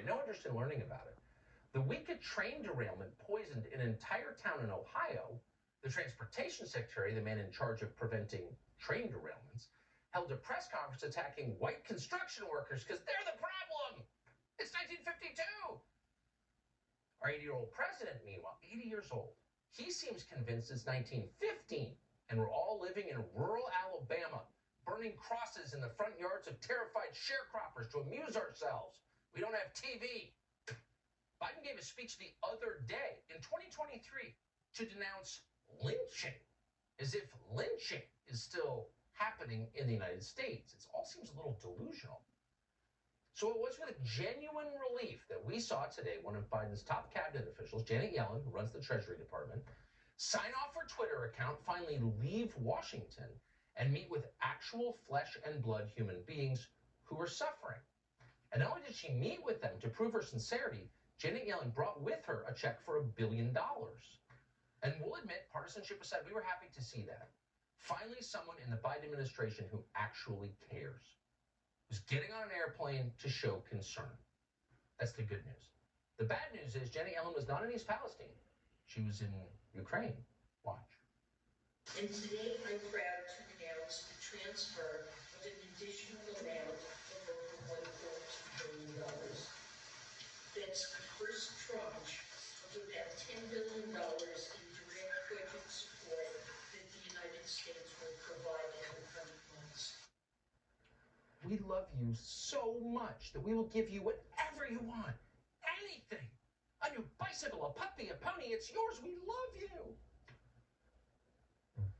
no interest in learning about it. The week a train derailment poisoned an entire town in Ohio, the transportation secretary, the man in charge of preventing train derailments, held a press conference attacking white construction workers because they're the problem. It's 1952. Our 80-year-old president, meanwhile, 80 years old, he seems convinced it's 1915 and we're all living in rural Alabama, burning crosses in the front yards of terrified sharecroppers to amuse ourselves. We don't have TV. Biden gave a speech the other day in 2023 to denounce lynching, as if lynching is still happening in the United States. It all seems a little delusional. So it was with genuine relief that we saw today one of Biden's top cabinet officials, Janet Yellen, who runs the Treasury Department, sign off her Twitter account, finally leave Washington and meet with actual flesh and blood human beings who are suffering. And not only did she meet with them to prove her sincerity, Janet Yellen brought with her a check for $1 billion. And we'll admit, partisanship aside, we were happy to see that. Finally, someone in the Biden administration who actually cares, who's getting on an airplane to show concern. That's the good news. The bad news is Janet Yellen was not in East Palestine. She was in Ukraine. Watch. And today I'm proud to announce the transfer of an additional amount of over $1.2 billion. That's the first tranche of about $10 billion in direct budget support that the United States will provide in the coming months. We love you so much that we will give you whatever you want. Anything. A new bicycle, a puppy, a pony, it's yours. We love you.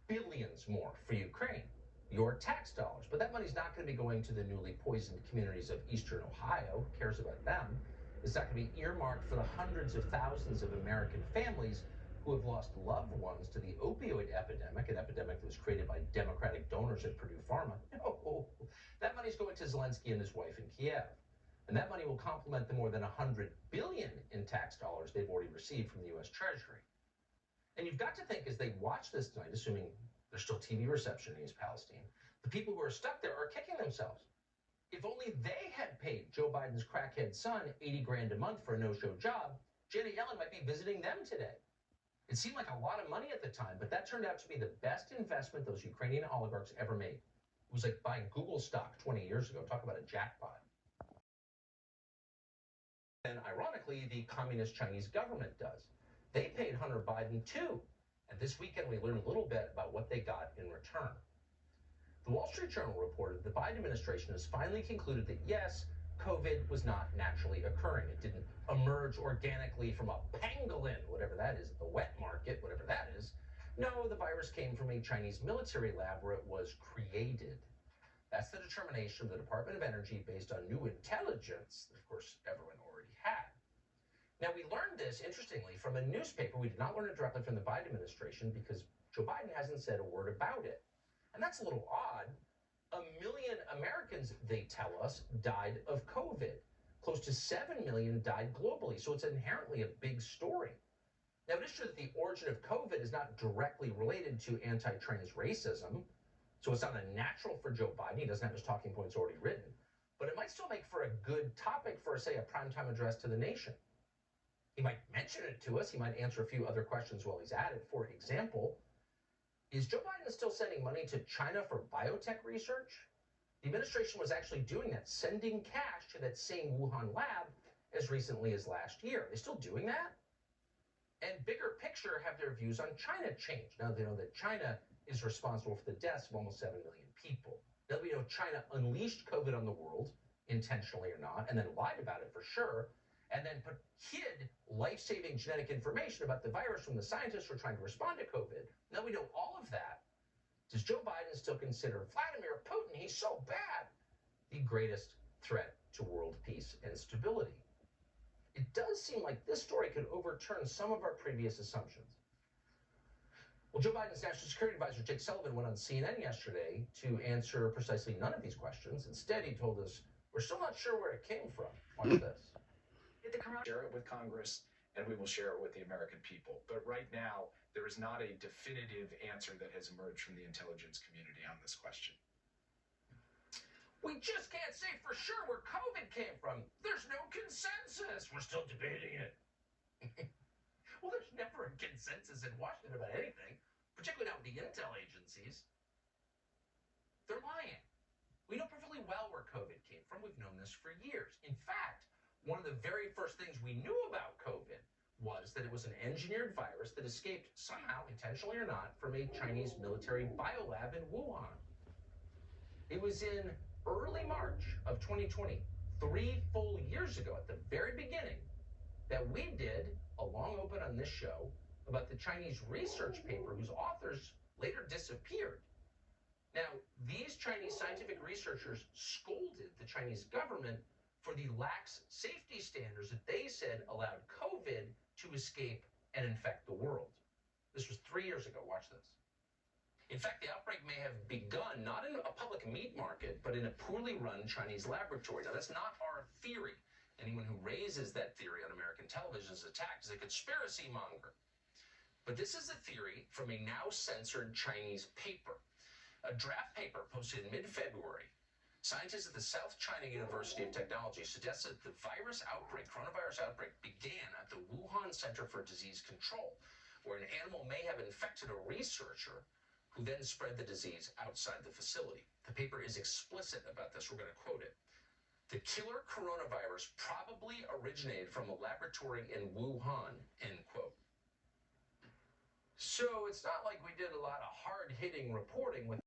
Billions more for Ukraine. Your tax dollars. But that money's not going to be going to the newly poisoned communities of eastern Ohio. Who cares about them? It's not going to be earmarked for the hundreds of thousands of American families who have lost loved ones to the opioid epidemic, an epidemic that was created by Democratic donors at Purdue Pharma. No, that money's going to Zelensky and his wife in Kiev. And that money will complement the more than $100 billion in tax dollars they've already received from the U.S. Treasury. And you've got to think, as they watch this tonight, assuming there's still TV reception in East Palestine, the people who are stuck there are kicking themselves. If only they had paid Joe Biden's crackhead son $80 grand a month for a no-show job, Janet Yellen might be visiting them today. It seemed like a lot of money at the time, but that turned out to be the best investment those Ukrainian oligarchs ever made. It was like buying Google stock 20 years ago. Talk about a jackpot. And ironically, the communist Chinese government does. They paid Hunter Biden too. And this weekend, we learned a little bit about what they got in return. The Wall Street Journal reported the Biden administration has finally concluded that, yes, COVID was not naturally occurring. It didn't emerge organically from a pangolin, whatever that is, the wet market, whatever that is. No, the virus came from a Chinese military lab where it was created. That's the determination of the Department of Energy based on new intelligence that, of course, everyone already had. Now, we learned this, interestingly, from a newspaper. We did not learn it directly from the Biden administration because Joe Biden hasn't said a word about it. And that's a little odd. 1 million Americans, they tell us, died of COVID. Close to 7 million died globally. So it's inherently a big story. Now, it is true that the origin of COVID is not directly related to anti-trans racism. So it's not unnatural for Joe Biden. He doesn't have his talking points already written. But it might still make for a good topic for, say, a primetime address to the nation. He might mention it to us. He might answer a few other questions while he's at it. For example, is Joe Biden still sending money to China for biotech research? The administration was actually doing that, sending cash to that same Wuhan lab as recently as last year. Are they still doing that? And bigger picture, have their views on China changed? Now they know that China is responsible for the deaths of almost 7 million people. Now we know China unleashed COVID on the world, intentionally or not, and then lied about it for sure, and then hid life-saving genetic information about the virus from the scientists who are trying to respond to COVID. Now we know all of that. Does Joe Biden still consider Vladimir Putin, he's so bad, the greatest threat to world peace and stability? It does seem like this story could overturn some of our previous assumptions. Well, Joe Biden's National Security Advisor, Jake Sullivan, went on CNN yesterday to answer precisely none of these questions. Instead, he told us, we're still not sure where it came from. Watch this. Share it with Congress, and we will share it with the American people. But right now, there is not a definitive answer that has emerged from the intelligence community on this question. We just can't say for sure where COVID came from. There's no consensus. debating it. Well, there's never a consensus in Washington about anything, particularly not with the intel agencies. They're lying. We know perfectly well where COVID came from. We've known this for years. In fact, one of the very first things we knew about COVID was that it was an engineered virus that escaped somehow, intentionally or not, from a Chinese military biolab in Wuhan. It was in early March of 2020, 3 full years ago, at the very beginning, that we did a long open on this show about the Chinese research paper whose authors later disappeared. Now, these Chinese scientific researchers scolded the Chinese government for the lax safety standards that they said allowed COVID to escape and infect the world. This was 3 years ago. Watch this. In fact, the outbreak may have begun not in a public meat market, but in a poorly run Chinese laboratory. Now, that's not our theory. Anyone who raises that theory on American television is attacked as a conspiracy monger. But this is a theory from a now censored Chinese paper. A draft paper posted in mid-February, scientists at the South China University of Technology suggested that the coronavirus outbreak began at the Wuhan Center for Disease Control, where an animal may have infected a researcher who then spread the disease outside the facility. The paper is explicit about this. We're going to quote it. The killer coronavirus probably originated from a laboratory in Wuhan, end quote. So it's not like we did a lot of hard-hitting reporting with